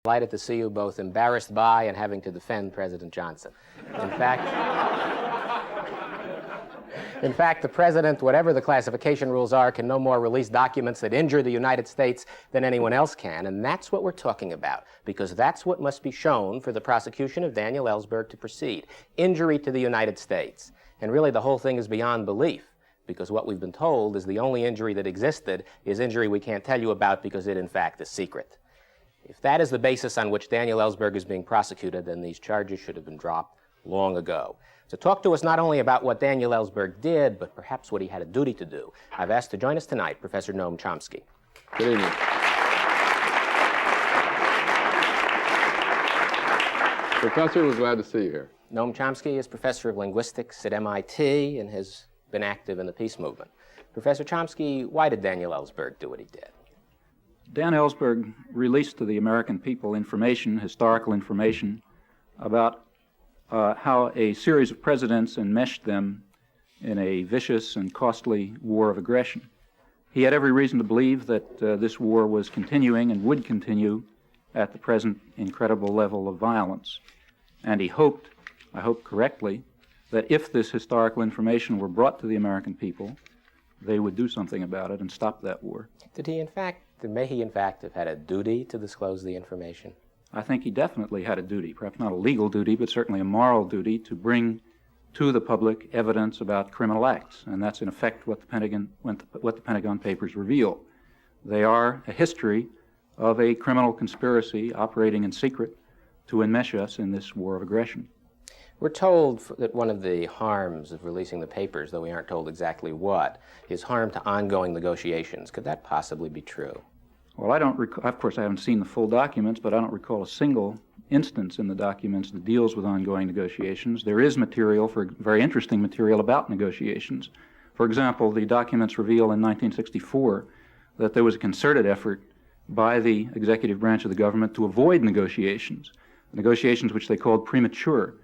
Delighted to see you both embarrassed by and having to defend President Johnson. In fact, the president, whatever the classification rules are, can no more release documents that injure the United States than anyone else can, and that's what we're talking about, because that's what must be shown for the prosecution of Daniel Ellsberg to proceed. Injury to the United States. And really, the whole thing is beyond belief, because what we've been told is the only injury that existed is injury we can't tell you about because it, in fact, is secret. If that is the basis on which Daniel Ellsberg is being prosecuted, then these charges should have been dropped long ago. To talk to us not only about what Daniel Ellsberg did, but perhaps what he had a duty to do, I've asked to join us tonight Professor Noam Chomsky. Good evening. Professor, we're glad to see you here. Noam Chomsky is professor of linguistics at MIT and has been active in the peace movement. Professor Chomsky, why did Daniel Ellsberg do what he did? Dan Ellsberg released to the American people information, historical information, about how a series of presidents enmeshed them in a vicious and costly war of aggression. He had every reason to believe that this war was continuing and would continue at the present incredible level of violence. And he hoped, I hope correctly, that if this historical information were brought to the American people, they would do something about it and stop that war. May he in fact have had a duty to disclose the information? I think he definitely had a duty, perhaps not a legal duty, but certainly a moral duty to bring to the public evidence about criminal acts. And that's in effect what the Pentagon Papers reveal. They are a history of a criminal conspiracy operating in secret to enmesh us in this war of aggression. We're told that one of the harms of releasing the papers, though we aren't told exactly what, is harm to ongoing negotiations. Could that possibly be true? Well, I don't recall, of course I haven't seen the full documents, but I don't recall a single instance in the documents that deals with ongoing negotiations. There is material, very interesting material about negotiations. For example, the documents reveal in 1964 that there was a concerted effort by the executive branch of the government to avoid negotiations which they called premature,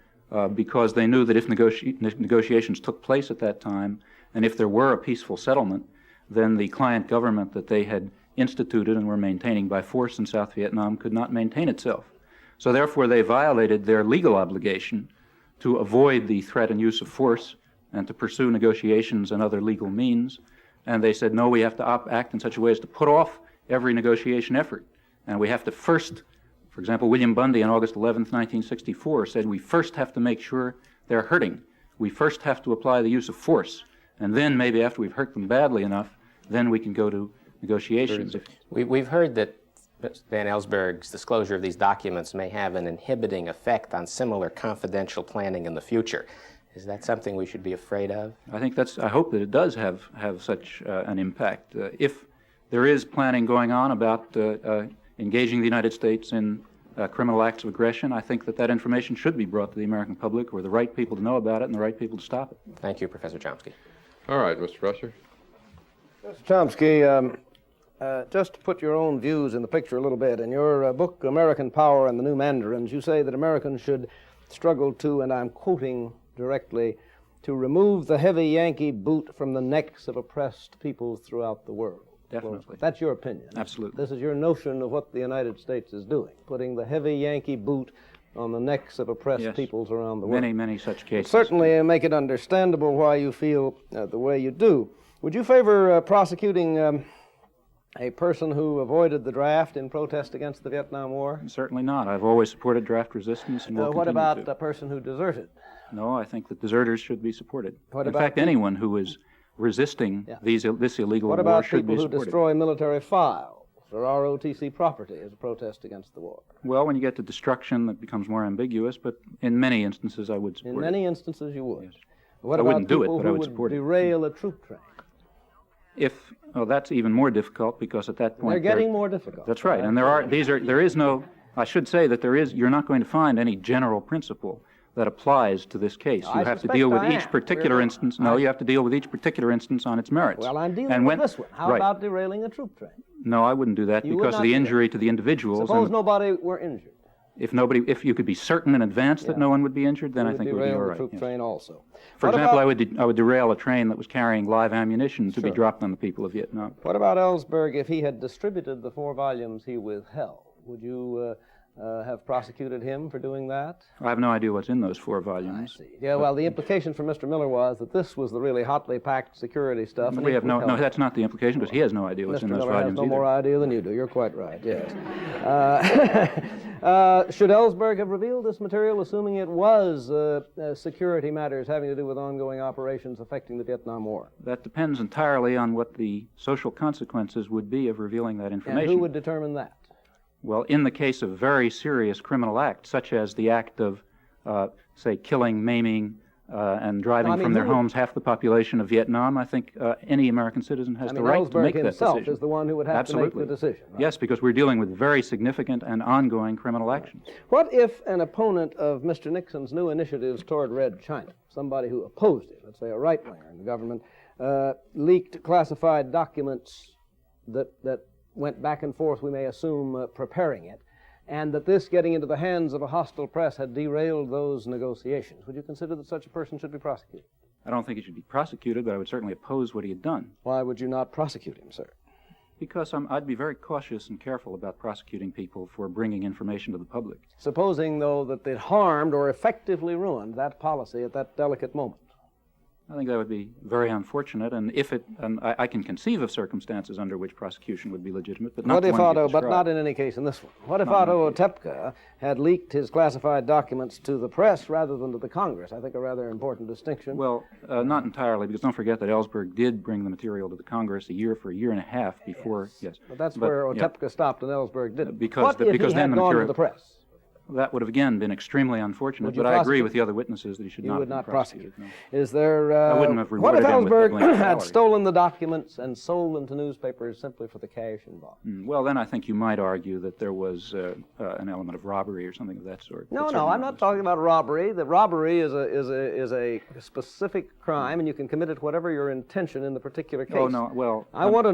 because they knew that if negotiations took place at that time, and if there were a peaceful settlement, then the client government that they had instituted and were maintaining by force in South Vietnam could not maintain itself. So therefore they violated their legal obligation to avoid the threat and use of force and to pursue negotiations and other legal means. And they said, no, we have to act in such a way as to put off every negotiation effort. And we have to first, for example, William Bundy on August 11th, 1964 said, we first have to make sure they're hurting. We first have to apply the use of force. And then maybe after we've hurt them badly enough, then we can go to negotiations. We've heard that Dan Ellsberg's disclosure of these documents may have an inhibiting effect on similar confidential planning in the future. Is that something we should be afraid of? I hope that it does have such an impact. If there is planning going on about engaging the United States in criminal acts of aggression, I think that information should be brought to the American public, or the right people to know about it and the right people to stop it. Thank you, Professor Chomsky. All right, Mr. Professor. Mr. Chomsky, just to put your own views in the picture a little bit, in your book, American Power and the New Mandarins, you say that Americans should struggle to, and I'm quoting directly, to remove the heavy Yankee boot from the necks of oppressed peoples throughout the world. Definitely. That's your opinion. Absolutely. This is your notion of what the United States is doing, putting the heavy Yankee boot on the necks of oppressed peoples around the world. Many such cases. Certainly make it understandable why you feel the way you do. Would you favor prosecuting a person who avoided the draft in protest against the Vietnam War? Certainly not. I've always supported draft resistance and will What continue about to. a person who deserted? No, I think that deserters should be supported. In fact, people? anyone who is resisting this illegal war should be supported. What about people who destroy military files or ROTC property as a protest against the war? Well, when you get to destruction, that becomes more ambiguous, but in many instances I would support it. In many instances you would? Yes. What I about wouldn't do it, people but I who would would support it. derail a troop train? That's even more difficult, because at that point They're getting more difficult. That's right, and I should say that you're not going to find any general principle that applies to this case. You have to deal with each particular instance. No, you have to deal with each particular instance on its merits. Well, I'm dealing with this one. How about derailing a troop train? No, I wouldn't do that because of the injury to the individuals. Suppose nobody were injured. If you could be certain in advance that no one would be injured, then I think it would be all right. Derail the troop train also. For example, I would derail a train that was carrying live ammunition to be dropped on the people of Vietnam. What about Ellsberg if he had distributed the 4 volumes he withheld? Would you have prosecuted him for doing that? I have no idea what's in those 4 volumes. I see. Yeah, well, the implication for Mr. Miller was that this was the really hotly packed security stuff. and We he have could no, help. that's not the implication, because he has no idea what's Mr. in those Miller has volumes no either. more idea than you do. You're quite right, yes. Should Ellsberg have revealed this material, assuming it was security matters having to do with ongoing operations affecting the Vietnam War? That depends entirely on what the social consequences would be of revealing that information. And who would determine that? Well, in the case of very serious criminal acts, such as the act of, say, killing, maiming, and driving from their homes half the population of Vietnam, I think any American citizen has the right to make that decision. Ellsberg himself is the one who would have to make the decision. Right? Yes, because we're dealing with very significant and ongoing criminal actions. What if an opponent of Mr. Nixon's new initiatives toward Red China, somebody who opposed it, let's say a right-winger in the government, leaked classified documents that went back and forth, we may assume, preparing it, and that this getting into the hands of a hostile press had derailed those negotiations? Would you consider that such a person should be prosecuted? I don't think he should be prosecuted, but I would certainly oppose what he had done. Why would you not prosecute him, sir? Because I'd be very cautious and careful about prosecuting people for bringing information to the public. Supposing, though, that it harmed or effectively ruined that policy at that delicate moment. I think that would be very unfortunate, and I can conceive of circumstances under which prosecution would be legitimate, but not What if the ones you Otto, but described. not in any case in this one. What if Otto Otepka had leaked his classified documents to the press rather than to the Congress? I think a rather important distinction. Well, not entirely, because don't forget that Ellsberg did bring the material to the Congress for a year and a half before, yes. But that's where Otepka stopped and Ellsberg didn't. Because what the- if because he then had the gone to material- the press? That would have, again, been extremely unfortunate, Would you but I agree prosecute? with the other witnesses that he should You not would have not been prosecuted. prosecute. No. Is there... I wouldn't have what if rewarded him with Ellsberg the blank had salary. stolen the documents and sold them to newspapers simply for the cash involved? Well, then I think you might argue that there was an element of robbery or something of that sort. No, But no, certainly I'm not talking about robbery. The robbery is a specific crime, and you can commit it whatever your intention in the particular case. Oh, no, well... I want to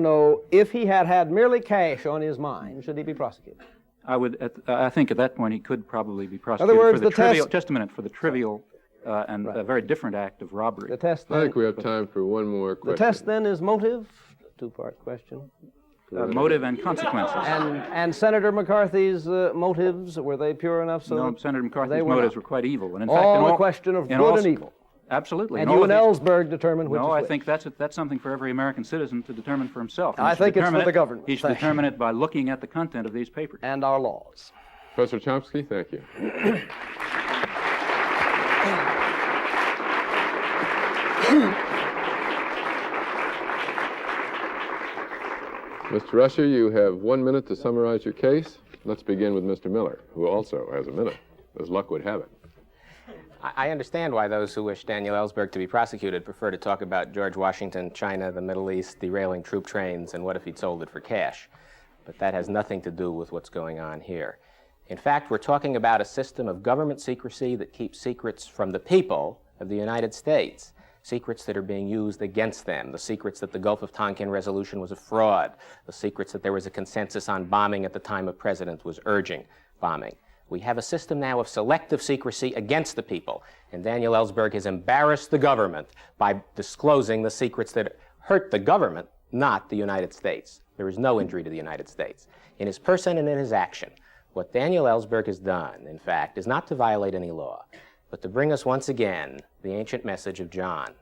know if he had merely cash on his mind, should he be prosecuted? I think at that point he could probably be prosecuted In other words, for the trivial... test... Just a minute, for the trivial and a very different act of robbery. The test I then, think we have time for one more question. the test then is motive? Two-part question. Motive and consequences. And Senator McCarthy's motives, were they pure enough so No, that Senator they McCarthy's were motives not? were quite evil. And in fact, all in a question of in good all- and evil? Absolutely. And in all you of and these- Ellsberg determine which No, is I which. think that's something for every American citizen to determine for himself. And I he should think it's determine for the it- government. He should Thank determine it by looking at the content of these papers. And our laws. Professor Chomsky, thank you. Mr. Rusher, you have 1 minute to summarize your case. Let's begin with Mr. Miller, who also has a minute, as luck would have it. I understand why those who wish Daniel Ellsberg to be prosecuted prefer to talk about George Washington, China, the Middle East, derailing troop trains, and what if he'd sold it for cash. But that has nothing to do with what's going on here. In fact, we're talking about a system of government secrecy that keeps secrets from the people of the United States, secrets that are being used against them, the secrets that the Gulf of Tonkin resolution was a fraud, the secrets that there was a consensus on bombing at the time a president was urging bombing. We have a system now of selective secrecy against the people, and Daniel Ellsberg has embarrassed the government by disclosing the secrets that hurt the government, not the United States. There is no injury to the United States. In his person and in his action, what Daniel Ellsberg has done, in fact, is not to violate any law, but to bring us once again the ancient message of John,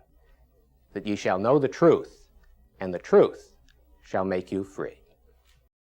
that ye shall know the truth, and the truth shall make you free.